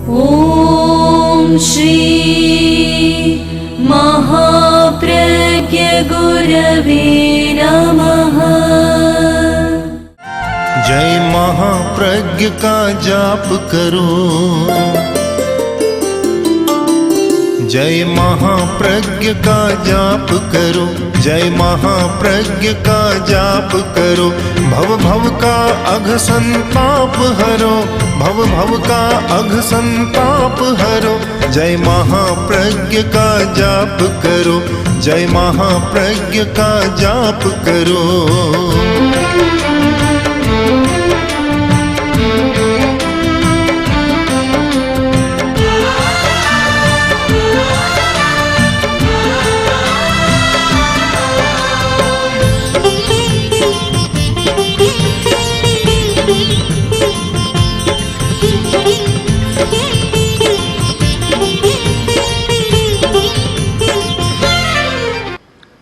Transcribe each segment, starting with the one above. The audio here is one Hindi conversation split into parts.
ॐ श्री महाप्रज्ञ गुरवे नमः। जय महाप्रज्ञ का जाप करो, जय महाप्रज्ञ का जाप करो, जय महाप्रज्ञ का जाप करो। भव भव का अघ संताप हरो, भव भव का अघ संताप हरो। जय महाप्रज्ञ का जाप करो, जय महाप्रज्ञ का जाप करो।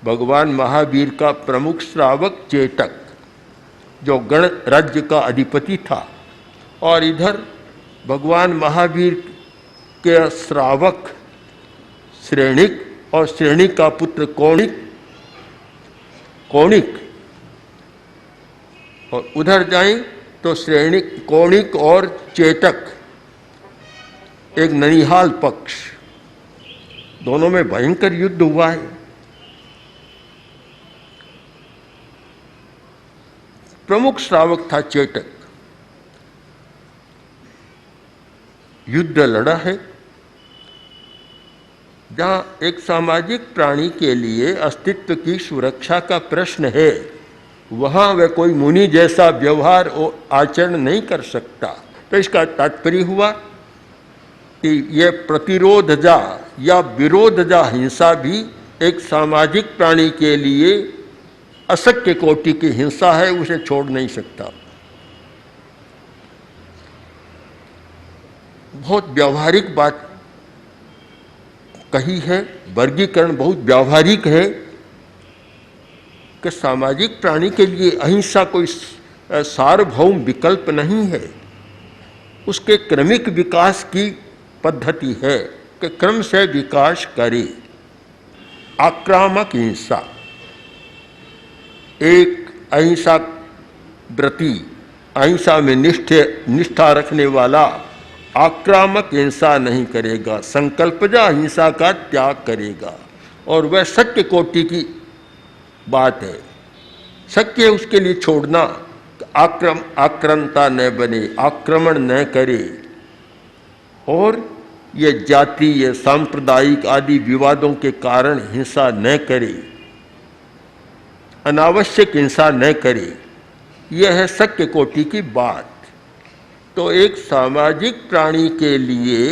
भगवान महावीर का प्रमुख श्रावक चेतक, जो गण राज्य का अधिपति था, और इधर भगवान महावीर के श्रावक श्रेणिक और श्रेणिक का पुत्र कौणिक, और उधर जाएं तो श्रेणिक, कौणिक और चेतक एक ननिहाल पक्ष, दोनों में भयंकर युद्ध हुआ है। प्रमुख श्रावक था चेतक, युद्ध लड़ा है। जहाँ एक सामाजिक प्राणी के लिए अस्तित्व की सुरक्षा का प्रश्न है, वहाँ वह कोई मुनि जैसा व्यवहार और आचरण नहीं कर सकता। तो इसका तात्पर्य हुआ कि यह प्रतिरोधजा या विरोधजा हिंसा भी एक सामाजिक प्राणी के लिए अशक्य कोटि की हिंसा है, उसे छोड़ नहीं सकता। बहुत व्यावहारिक बात कही है, वर्गीकरण बहुत व्यावहारिक है कि सामाजिक प्राणी के लिए अहिंसा कोई सार्वभौम विकल्प नहीं है। उसके क्रमिक विकास की पद्धति है कि क्रम से विकास करे। आक्रामक हिंसा, एक अहिंसा व्रती, अहिंसा में निष्ठा रखने वाला आक्रामक हिंसा नहीं करेगा, संकल्पजा हिंसा का त्याग करेगा। और वह सत्य कोटि की बात है। सत्य उसके लिए छोड़ना, आक्रांता न बने, आक्रमण न करे, और ये जाति, ये सांप्रदायिक आदि विवादों के कारण हिंसा न करे, अनावश्यक हिंसा न करे। यह है सत्य कोटि की बात। तो एक सामाजिक प्राणी के लिए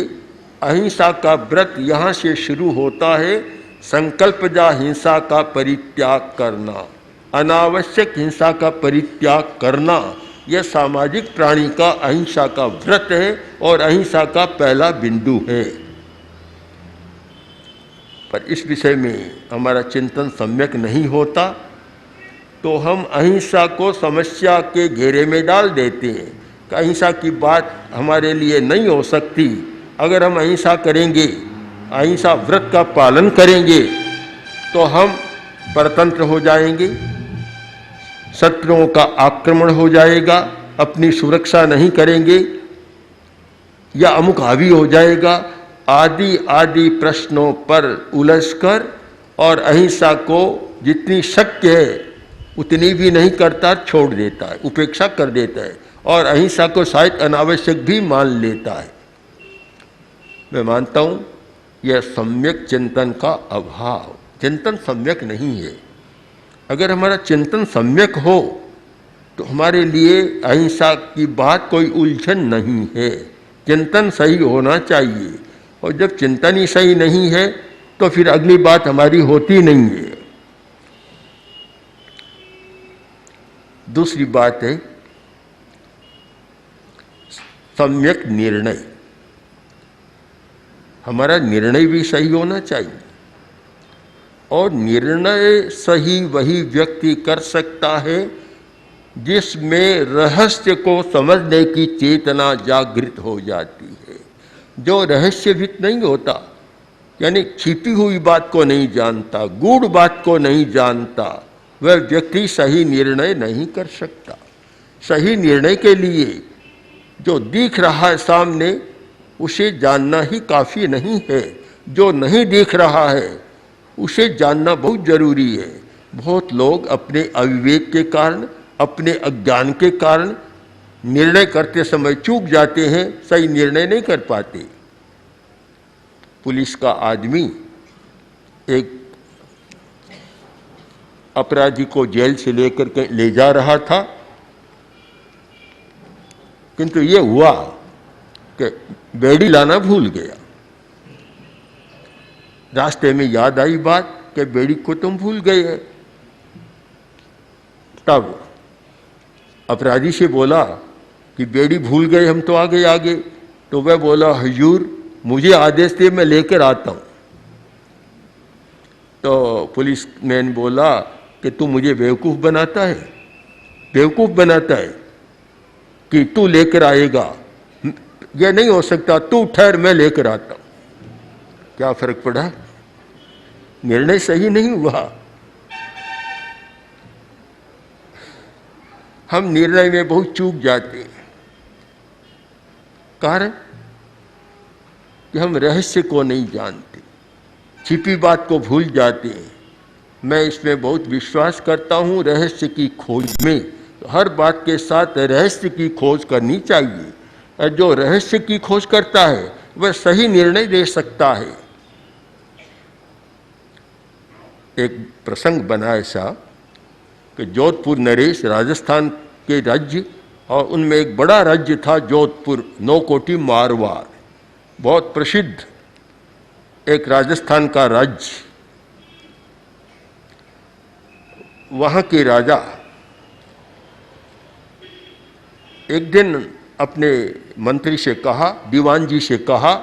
अहिंसा का व्रत यहाँ से शुरू होता है। संकल्पजा हिंसा का परित्याग करना, अनावश्यक हिंसा का परित्याग करना, यह सामाजिक प्राणी का अहिंसा का व्रत है और अहिंसा का पहला बिंदु है। पर इस विषय में हमारा चिंतन सम्यक नहीं होता, तो हम अहिंसा को समस्या के घेरे में डाल देते हैं कि अहिंसा की बात हमारे लिए नहीं हो सकती। अगर हम अहिंसा करेंगे, अहिंसा व्रत का पालन करेंगे, तो हम परतंत्र हो जाएंगे, शत्रुओं का आक्रमण हो जाएगा, अपनी सुरक्षा नहीं करेंगे, या अमुक हावी हो जाएगा, आदि आदि प्रश्नों पर उलझकर और अहिंसा को जितनी शक्य है उतनी भी नहीं करता, छोड़ देता है, उपेक्षा कर देता है, और अहिंसा को शायद अनावश्यक भी मान लेता है। मैं मानता हूँ यह सम्यक चिंतन का अभाव, चिंतन सम्यक नहीं है। अगर हमारा चिंतन सम्यक हो तो हमारे लिए अहिंसा की बात कोई उलझन नहीं है। चिंतन सही होना चाहिए, और जब चिंतन ही सही नहीं है तो फिर अगली बात हमारी होती नहीं है। दूसरी बात है सम्यक निर्णय। हमारा निर्णय भी सही होना चाहिए, और निर्णय सही वही व्यक्ति कर सकता है जिसमें रहस्य को समझने की चेतना जागृत हो जाती है। जो रहस्यविद नहीं होता, यानी छिपी हुई बात को नहीं जानता, गूढ़ बात को नहीं जानता, वह व्यक्ति सही निर्णय नहीं कर सकता। सही निर्णय के लिए जो दिख रहा है सामने, उसे जानना ही काफ़ी नहीं है। जो नहीं दिख रहा है उसे जानना बहुत जरूरी है। बहुत लोग अपने अविवेक के कारण, अपने अज्ञान के कारण निर्णय करते समय चूक जाते हैं, सही निर्णय नहीं कर पाते। पुलिस का आदमी एक अपराधी को जेल से लेकर के ले जा रहा था, किंतु ये हुआ कि बेड़ी लाना भूल गया। रास्ते में याद आई बात कि बेड़ी को तुम भूल गए। तब अपराधी से बोला कि बेड़ी भूल गए, हम तो आगे। तो वह बोला, हुजूर मुझे आदेश दे, मैं लेकर आता हूं। तो पुलिसमैन बोला कि तू मुझे बेवकूफ़ बनाता है, बेवकूफ़ बनाता है कि तू लेकर आएगा। यह नहीं हो सकता, तू ठहर, मैं लेकर आता हूं। क्या फर्क पड़ा? निर्णय सही नहीं हुआ। हम निर्णय में बहुत चूक जाते हैं। कारण कि हम रहस्य को नहीं जानते, छिपी बात को भूल जाते हैं। मैं इसमें बहुत विश्वास करता हूँ, रहस्य की खोज में हर बात के साथ रहस्य की खोज करनी चाहिए। और जो रहस्य की खोज करता है वह सही निर्णय दे सकता है। एक प्रसंग बना ऐसा कि जोधपुर नरेश राजस्थान के राज्य, और उनमें एक बड़ा राज्य था जोधपुर, 9 कोटी मारवाड़, बहुत प्रसिद्ध एक राजस्थान का राज्य। वहाँ के राजा एक दिन अपने मंत्री से कहा, दीवान जी से कहा,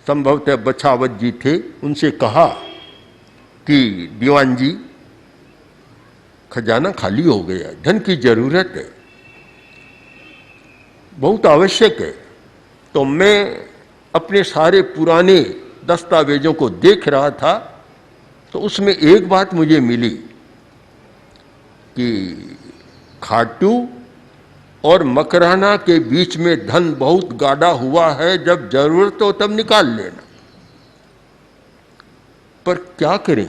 संभवतः बछावत जी थे, उनसे कहा कि दीवान जी, खजाना खाली हो गया, धन की जरूरत है, बहुत आवश्यक है। तो मैं अपने सारे पुराने दस्तावेजों को देख रहा था, तो उसमें एक बात मुझे मिली कि खाटू और मकराना के बीच में धन बहुत गाढ़ा हुआ है, जब जरूरत हो तब निकाल लेना। पर क्या करें,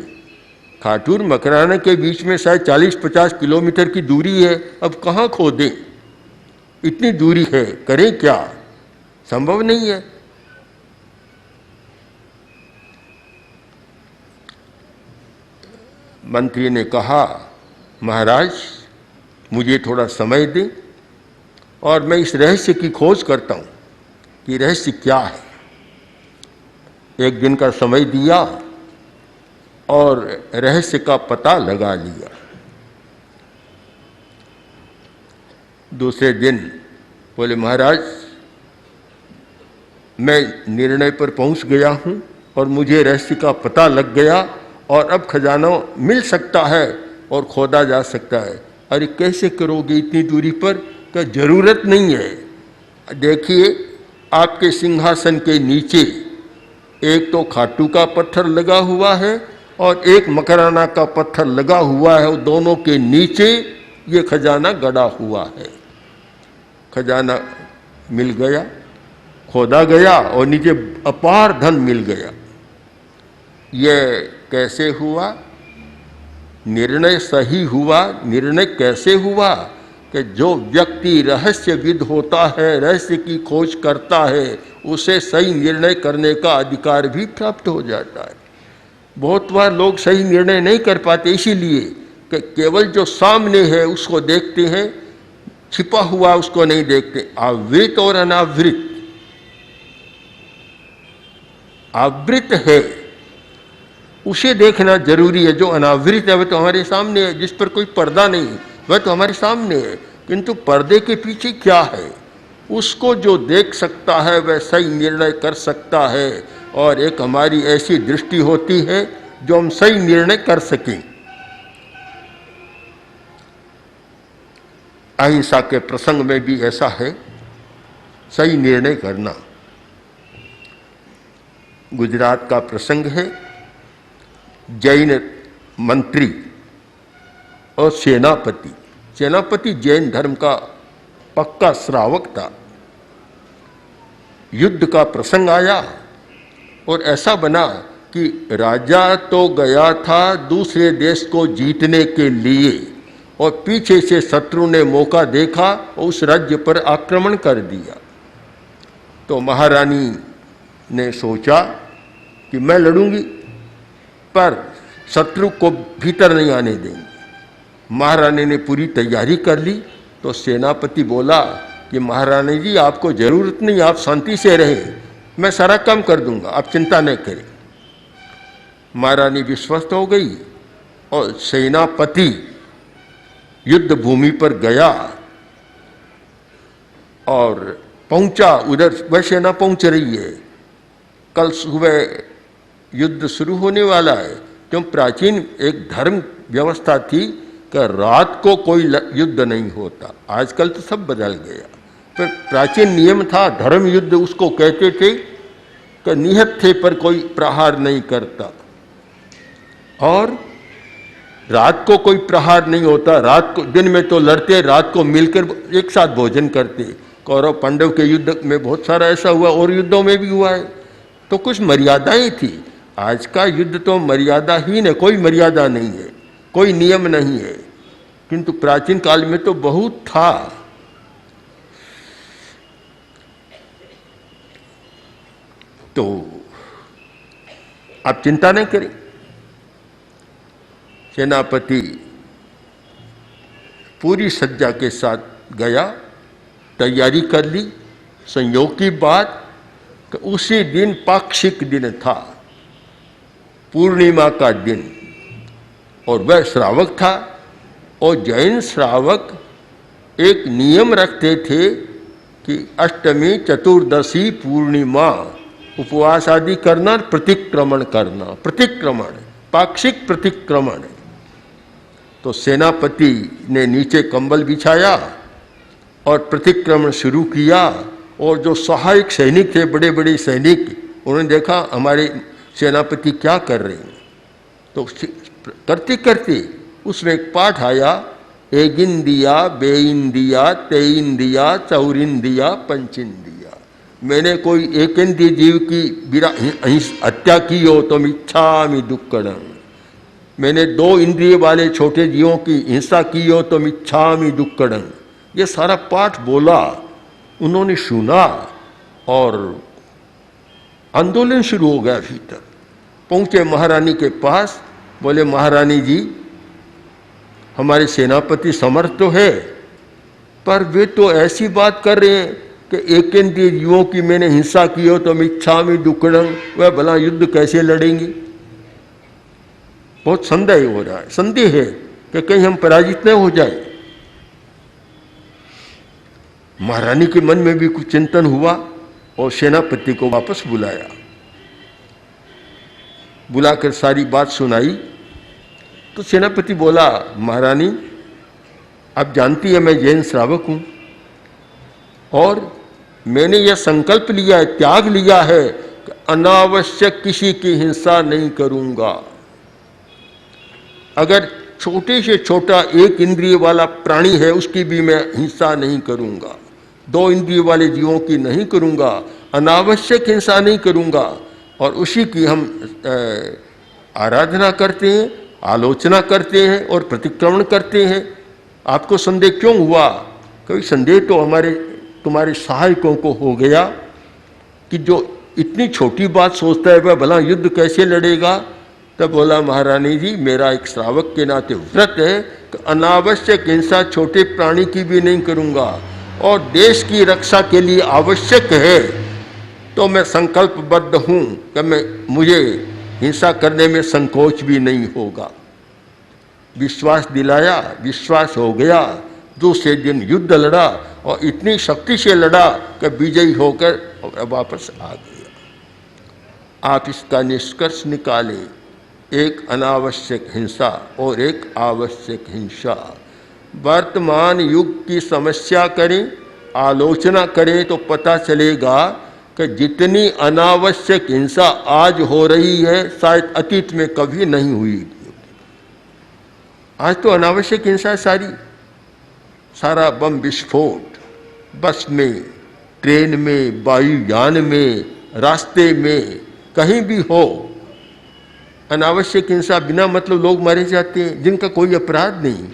खाटू और मकराना के बीच में शायद 40-50 किलोमीटर की दूरी है, अब कहाँ खोदें, इतनी दूरी है, करें क्या, संभव नहीं है। मंत्री ने कहा, महाराज मुझे थोड़ा समय दें और मैं इस रहस्य की खोज करता हूं कि रहस्य क्या है। एक दिन का समय दिया और रहस्य का पता लगा लिया। दूसरे दिन बोले, महाराज मैं निर्णय पर पहुंच गया हूं और मुझे रहस्य का पता लग गया और अब खजाना मिल सकता है और खोदा जा सकता है। अरे कैसे करोगे इतनी दूरी पर? क्या जरूरत नहीं है। देखिए आपके सिंहासन के नीचे एक तो खाटू का पत्थर लगा हुआ है और एक मकराना का पत्थर लगा हुआ है, दोनों के नीचे ये खजाना गड़ा हुआ है। खजाना मिल गया, खोदा गया और नीचे अपार धन मिल गया। ये कैसे हुआ? निर्णय सही हुआ। निर्णय कैसे हुआ कि जो व्यक्ति रहस्यविद होता है, रहस्य की खोज करता है, उसे सही निर्णय करने का अधिकार भी प्राप्त हो जाता है। बहुत बार लोग सही निर्णय नहीं कर पाते, इसीलिए कि केवल जो सामने है उसको देखते हैं, छिपा हुआ उसको नहीं देखते। आवृत और अनावृत, आवृत है उसे देखना जरूरी है, जो अनावृत है वह तो हमारे सामने है, जिस पर कोई पर्दा नहीं वह तो हमारे सामने है। किंतु पर्दे के पीछे क्या है, उसको जो देख सकता है वह सही निर्णय कर सकता है। और एक हमारी ऐसी दृष्टि होती है जो हम सही निर्णय कर सकें। अहिंसा के प्रसंग में भी ऐसा है, सही निर्णय करना। गुजरात का प्रसंग है। जैन मंत्री और सेनापति जैन धर्म का पक्का श्रावक था। युद्ध का प्रसंग आया और ऐसा बना कि राजा तो गया था दूसरे देश को जीतने के लिए और पीछे से शत्रु ने मौका देखा और उस राज्य पर आक्रमण कर दिया। तो महारानी ने सोचा कि मैं लड़ूंगी पर शत्रु को भीतर नहीं आने देंगे। महारानी ने पूरी तैयारी कर ली। तो सेनापति बोला कि महारानी जी आपको जरूरत नहीं, आप शांति से रहें, मैं सारा काम कर दूंगा, आप चिंता नहीं करें। महारानी विश्वस्त हो गई और सेनापति युद्ध भूमि पर गया और पहुंचा। उधर वह सेना पहुंच रही है, कल सुबह युद्ध शुरू होने वाला है। क्यों प्राचीन एक धर्म व्यवस्था थी कि रात को कोई युद्ध नहीं होता। आजकल तो सब बदल गया, पर प्राचीन नियम था, धर्म युद्ध उसको कहते थे कि निहत थे पर कोई प्रहार नहीं करता और रात को कोई प्रहार नहीं होता। रात को, दिन में तो लड़ते, रात को मिलकर एक साथ भोजन करते। कौरव पांडव के युद्ध में बहुत सारा ऐसा हुआ और युद्धों में भी हुआ है। तो कुछ मर्यादाएं थी। आज का युद्ध तो मर्यादाहीन है, कोई मर्यादा नहीं है, कोई नियम नहीं है। किंतु प्राचीन काल में तो बहुत था। तो आप चिंता नहीं करें। सेनापति पूरी सज्जा के साथ गया, तैयारी कर ली। संयोग की बात कि उसी दिन पाक्षिक दिन था, पूर्णिमा का दिन, और वह श्रावक था। और जैन श्रावक एक नियम रखते थे कि अष्टमी, चतुर्दशी, पूर्णिमा उपवास आदि करना, प्रतिक्रमण करना। प्रतिक्रमण, पाक्षिक प्रतिक्रमण। तो सेनापति ने नीचे कंबल बिछाया और प्रतिक्रमण शुरू किया। और जो सहायक सैनिक थे, बड़े बड़े सैनिक, उन्होंने देखा हमारे सेनापति क्या कर रहे हैं। तो करते करते उसमें एक पाठ आया, एगिन दिया, बेइन दिया, तेइन दिया, चौरिन दिया, पंचिन दिया। मैंने कोई एक इंद्रिय जीव की हत्या की हो तो मिच्छामि दुक्कड़ं। मैंने 2 इंद्रिय वाले छोटे जीवों की हिंसा की हो तो मिच्छामि दुक्कड़ं। ये सारा पाठ बोला, उन्होंने सुना और आंदोलन शुरू हो गया भीतर। पहुंचे महारानी के पास, बोले महारानी जी हमारे सेनापति समर्थ तो है, पर वे तो ऐसी बात कर रहे हैं कि एक इंद्रिय जीवों की मैंने हिंसा की हो तो मिच्छामि दुक्कड़ं। वह भला युद्ध कैसे लड़ेंगे। बहुत संदेह हो रहा है, संदेह है कि कहीं हम पराजित न हो जाए। महारानी के मन में भी कुछ चिंतन हुआ और सेनापति को वापस बुलाया। बुलाकर सारी बात सुनाई। तो सेनापति बोला महारानी आप जानती है मैं जैन श्रावक हूं और मैंने यह संकल्प लिया है, त्याग लिया है कि अनावश्यक किसी की हिंसा नहीं करूंगा। अगर छोटे से छोटा एक इंद्रिय वाला प्राणी है उसकी भी मैं हिंसा नहीं करूंगा, 2 इंद्रिय वाले जीवों की नहीं करूंगा, अनावश्यक हिंसा नहीं करूंगा। और उसी की हम आराधना करते हैं, आलोचना करते हैं और प्रतिक्रमण करते हैं। आपको संदेह क्यों हुआ? कोई संदेह तो तुम्हारे सहायकों को हो गया कि जो इतनी छोटी बात सोचता है वह भला युद्ध कैसे लड़ेगा। तब बोला महारानी जी मेरा एक श्रावक के नाते व्रत है कि अनावश्यक हिंसा छोटे प्राणी की भी नहीं करूंगा और देश की रक्षा के लिए आवश्यक है तो मैं संकल्पबद्ध हूं कि मुझे हिंसा करने में संकोच भी नहीं होगा। विश्वास दिलाया, विश्वास हो गया। दूसरे दिन युद्ध लड़ा और इतनी शक्ति से लड़ा कि विजयी होकर वापस आ गया। आप इसका निष्कर्ष निकालें, एक अनावश्यक हिंसा और एक आवश्यक हिंसा। वर्तमान युग की समस्या करें, आलोचना करें तो पता चलेगा कि कि जितनी अनावश्यक हिंसा आज हो रही है शायद अतीत में कभी नहीं हुई। आज तो अनावश्यक हिंसा सारी, सारा बम विस्फोट बस में, ट्रेन में, वायुयान में, रास्ते में, कहीं भी हो अनावश्यक हिंसा, बिना मतलब लोग मारे जाते हैं जिनका कोई अपराध नहीं,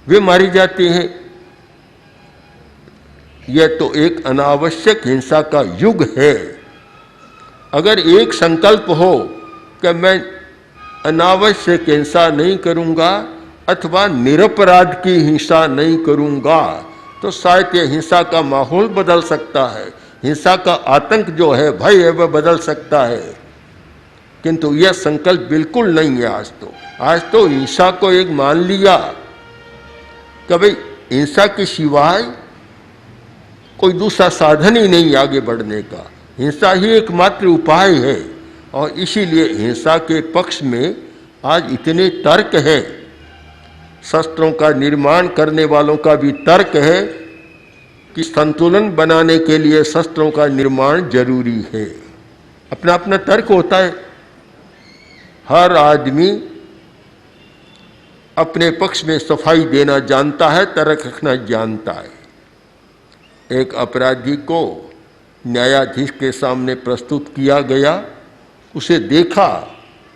वे मारे जाते हैं। यह तो एक अनावश्यक हिंसा का युग है। अगर एक संकल्प हो कि मैं अनावश्यक हिंसा नहीं करूंगा अथवा निरपराध की हिंसा नहीं करूंगा, तो शायद यह हिंसा का माहौल बदल सकता है, हिंसा का आतंक जो है, भय है, वह बदल सकता है। किंतु यह संकल्प बिल्कुल नहीं है। आज तो हिंसा को एक मान लिया कि भाई हिंसा के सिवाय कोई दूसरा साधन ही नहीं आगे बढ़ने का, हिंसा ही एकमात्र उपाय है। और इसीलिए हिंसा के पक्ष में आज इतने तर्क हैं। शस्त्रों का निर्माण करने वालों का भी तर्क है कि संतुलन बनाने के लिए शस्त्रों का निर्माण जरूरी है। अपना अपना तर्क होता है। हर आदमी अपने पक्ष में सफाई देना जानता है, तर्क रखना जानता है। एक अपराधी को न्यायाधीश के सामने प्रस्तुत किया गया, उसे देखा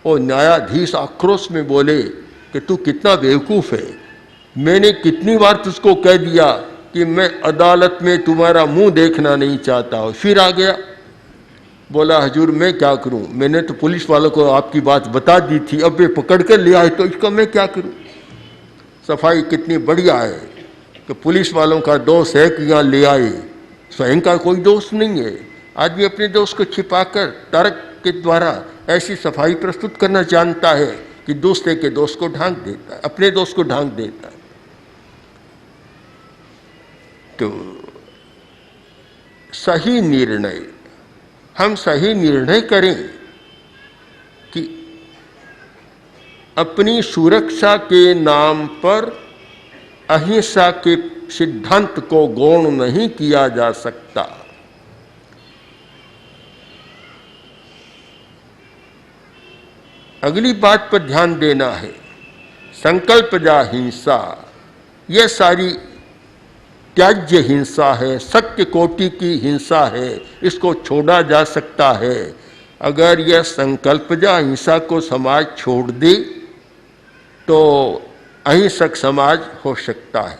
और न्यायाधीश आक्रोश में बोले कि तू कितना बेवकूफ़ है, मैंने कितनी बार तुझको कह दिया कि मैं अदालत में तुम्हारा मुंह देखना नहीं चाहता हूँ। फिर आ गया, बोला हजूर मैं क्या करूँ, मैंने तो पुलिस वालों को आपकी बात बता दी थी, अब वे पकड़ कर ले आए तो इसका मैं क्या करूँ। सफाई कितनी बढ़िया है कि पुलिस वालों का दोष है कि यहाँ ले आए, स्वयं का कोई दोष नहीं है। आदमी अपने दोष को छिपाकर तर्क के द्वारा ऐसी सफाई प्रस्तुत करना जानता है कि दूसरे के दोष को ढांक देता है, अपने दोष को ढांक देता है। तो सही निर्णय, हम सही निर्णय करें कि अपनी सुरक्षा के नाम पर अहिंसा के सिद्धांत को गौण नहीं किया जा सकता। अगली बात पर ध्यान देना है, संकल्प जा हिंसा, यह सारी त्याज्य हिंसा है, सत्य कोटि की हिंसा है, इसको छोड़ा जा सकता है। अगर यह संकल्प जा हिंसा को समाज छोड़ दे तो अहिंसक समाज हो सकता है।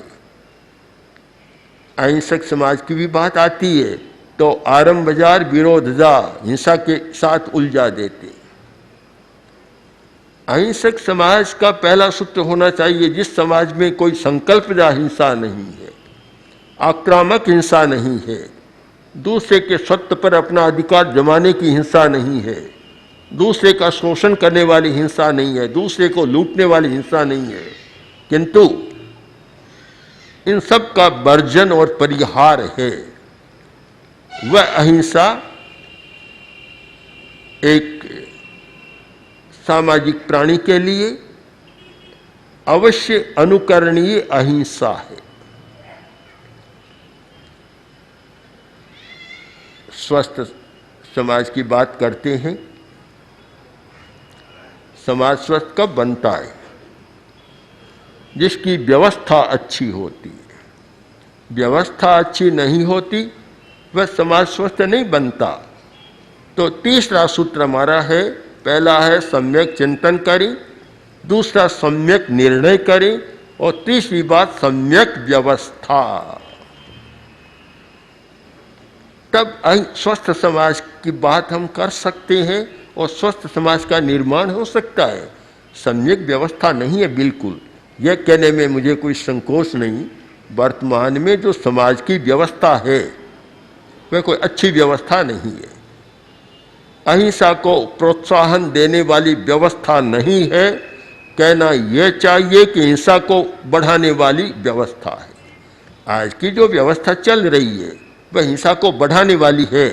अहिंसक समाज की भी बात आती है तो आरंभ बाजार विरोध जा हिंसा के साथ उलझा देते। अहिंसक समाज का पहला सूत्र होना चाहिए, जिस समाज में कोई संकल्प जा हिंसा नहीं है, आक्रामक हिंसा नहीं है, दूसरे के सत्य पर अपना अधिकार जमाने की हिंसा नहीं है, दूसरे का शोषण करने वाली हिंसा नहीं है, दूसरे को लूटने वाली हिंसा नहीं है, किंतु इन सब का वर्जन और परिहार है। वह अहिंसा एक सामाजिक प्राणी के लिए अवश्य अनुकरणीय अहिंसा है। स्वस्थ समाज की बात करते हैं। समाज स्वस्थ कब बनता है? जिसकी व्यवस्था अच्छी होती है। व्यवस्था अच्छी नहीं होती वह समाज स्वस्थ नहीं बनता। तो तीसरा सूत्र हमारा है, पहला है सम्यक चिंतन करें, दूसरा सम्यक निर्णय करें और तीसरी बात सम्यक व्यवस्था। तब स्वस्थ समाज की बात हम कर सकते हैं और स्वस्थ समाज का निर्माण हो सकता है। सम्यक व्यवस्था नहीं है बिल्कुल, यह कहने में मुझे कोई संकोच नहीं। वर्तमान में जो समाज की व्यवस्था है वह कोई अच्छी व्यवस्था नहीं है। अहिंसा को प्रोत्साहन देने वाली व्यवस्था नहीं है। कहना यह चाहिए कि हिंसा को बढ़ाने वाली व्यवस्था है। आज की जो व्यवस्था चल रही है वह हिंसा को बढ़ाने वाली है।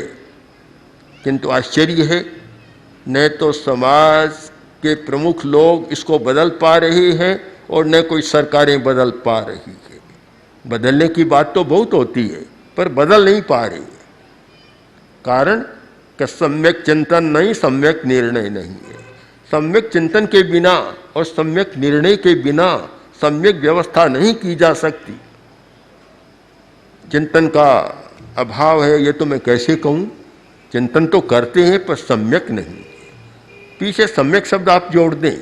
किंतु आश्चर्य है, न तो समाज के प्रमुख लोग इसको बदल पा रहे हैं और न कोई सरकारें बदल पा रही है। बदलने की बात तो बहुत होती है पर बदल नहीं पा रही है। कारण कि सम्यक चिंतन नहीं, सम्यक निर्णय नहीं है। सम्यक चिंतन के बिना और सम्यक निर्णय के बिना सम्यक व्यवस्था नहीं की जा सकती। चिंतन का अभाव है ये तो मैं कैसे कहूँ, चिंतन तो करते हैं पर सम्यक नहीं। पीछे सम्यक शब्द आप जोड़ दें,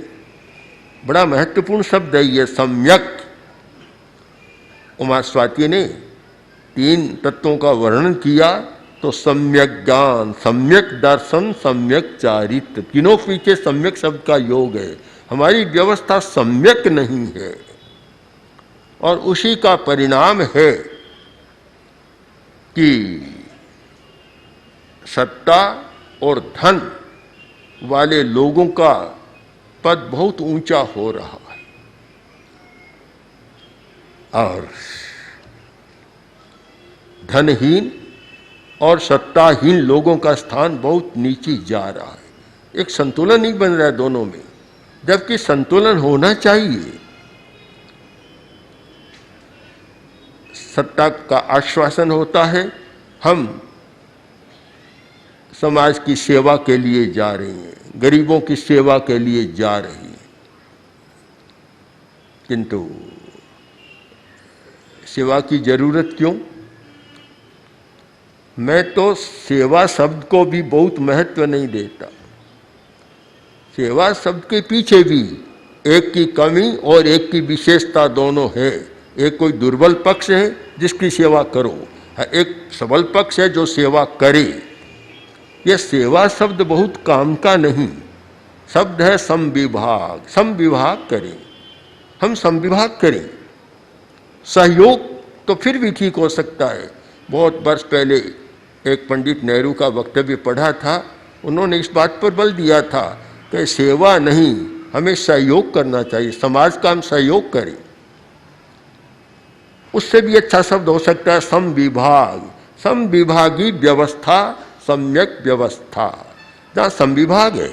बड़ा महत्वपूर्ण शब्द है ये सम्यक। उमा स्वाति ने 3 तत्वों का वर्णन किया तो सम्यक ज्ञान, सम्यक दर्शन, सम्यक चारित्र, तीनों पीछे सम्यक शब्द का योग है। हमारी व्यवस्था सम्यक नहीं है और उसी का परिणाम है कि सत्ता और धन वाले लोगों का पद बहुत ऊंचा हो रहा है और धनहीन और सत्ताहीन लोगों का स्थान बहुत नीचे जा रहा है। एक संतुलन नहीं बन रहा है दोनों में, जबकि संतुलन होना चाहिए। सत्ता का आश्वासन होता है हम समाज की सेवा के लिए जा रहे हैं, गरीबों की सेवा के लिए जा रहे हैं, किंतु सेवा की जरूरत क्यों? मैं तो सेवा शब्द को भी बहुत महत्व नहीं देता। सेवा शब्द के पीछे भी एक की कमी और एक की विशेषता दोनों है। एक कोई दुर्बल पक्ष है जिसकी सेवा करो, एक सबल पक्ष है जो सेवा करे। यह सेवा शब्द बहुत काम का नहीं शब्द है, समविभाग। समविभाग करें, हम समविभाग करें। सहयोग तो फिर भी ठीक हो सकता है। बहुत वर्ष पहले एक पंडित नेहरू का वक्तव्य पढ़ा था, उन्होंने इस बात पर बल दिया था कि सेवा नहीं, हमें सहयोग करना चाहिए, समाज का हम सहयोग करें। उससे भी अच्छा शब्द हो सकता है समविभाग, समविभागी व्यवस्था, सम्यक व्यवस्था। जहाँ समविभाग है,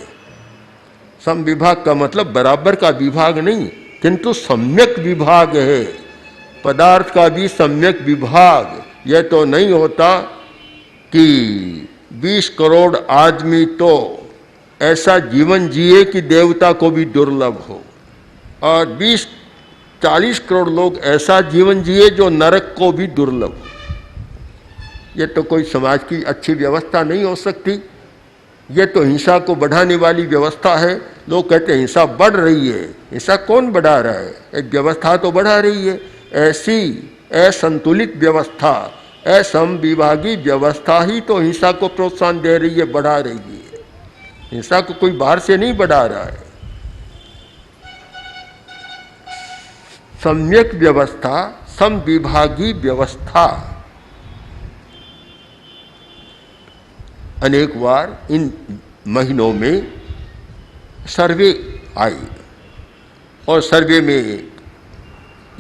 समविभाग का मतलब बराबर का विभाग नहीं, किंतु सम्यक विभाग है। पदार्थ का भी सम्यक विभाग। यह तो नहीं होता कि 20 करोड़ आदमी तो ऐसा जीवन जिए कि देवता को भी दुर्लभ हो, और 20-40 करोड़ लोग ऐसा जीवन जिए जो नरक को भी दुर्लभ हो। ये तो कोई समाज की अच्छी व्यवस्था नहीं हो सकती। ये तो हिंसा को बढ़ाने वाली व्यवस्था है। लोग कहते हैं हिंसा बढ़ रही है। हिंसा कौन बढ़ा रहा है? एक व्यवस्था तो बढ़ा रही है। ऐसी असंतुलित व्यवस्था, असमविभागी व्यवस्था ही तो हिंसा को प्रोत्साहन दे रही है, बढ़ा रही है। हिंसा को कोई बाहर से नहीं बढ़ा रहा है। सम्यक व्यवस्था, समविभागी व्यवस्था। अनेक बार इन महीनों में सर्वे आई और सर्वे में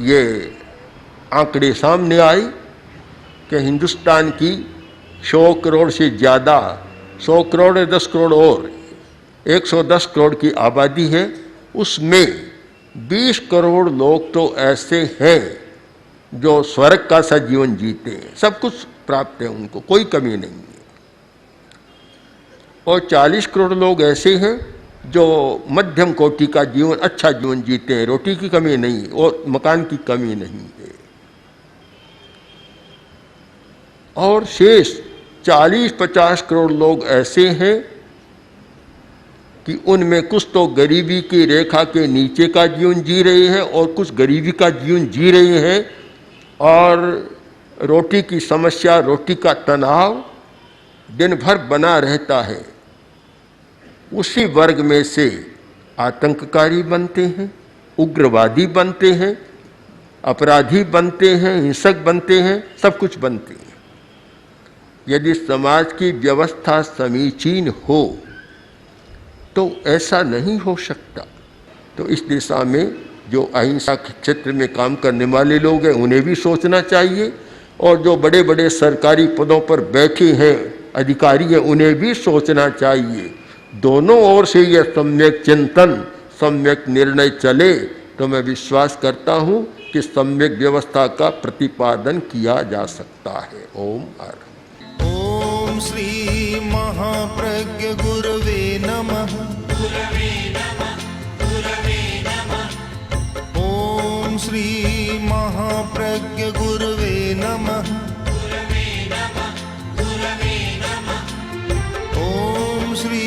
ये आंकड़े सामने आए कि हिंदुस्तान की 100 करोड़ से ज़्यादा, 100 करोड़ या 10 करोड़ और 110 करोड़ की आबादी है। उसमें 20 करोड़ लोग तो ऐसे हैं जो स्वर्ग का सा जीवन जीते हैं, सब कुछ प्राप्त है उनको, कोई कमी नहीं है। और 40 करोड़ लोग ऐसे हैं जो मध्यम कोटि का जीवन, अच्छा जीवन जीते हैं, रोटी की कमी नहीं और मकान की कमी नहीं है। और शेष 40-50 करोड़ लोग ऐसे हैं कि उनमें कुछ तो गरीबी की रेखा के नीचे का जीवन जी रहे हैं और कुछ गरीबी का जीवन जी रहे हैं, और रोटी की समस्या, रोटी का तनाव दिन भर बना रहता है। उसी वर्ग में से आतंककारी बनते हैं, उग्रवादी बनते हैं, अपराधी बनते हैं, हिंसक बनते हैं, सब कुछ बनते हैं। यदि समाज की व्यवस्था समीचीन हो तो ऐसा नहीं हो सकता। तो इस दिशा में जो अहिंसा के क्षेत्र में काम करने वाले लोग हैं उन्हें भी सोचना चाहिए, और जो बड़े बड़े सरकारी पदों पर बैठे हैं अधिकारी हैं उन्हें भी सोचना चाहिए। दोनों ओर से यह सम्यक चिंतन, सम्यक निर्णय चले तो मैं विश्वास करता हूँ कि सम्यक व्यवस्था का प्रतिपादन किया जा सकता है। ओम हर। ओम श्री श्री महाप्रज्ञ गुरवे नमः। ॐ श्री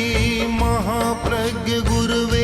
महाप्रज्ञ गुरवे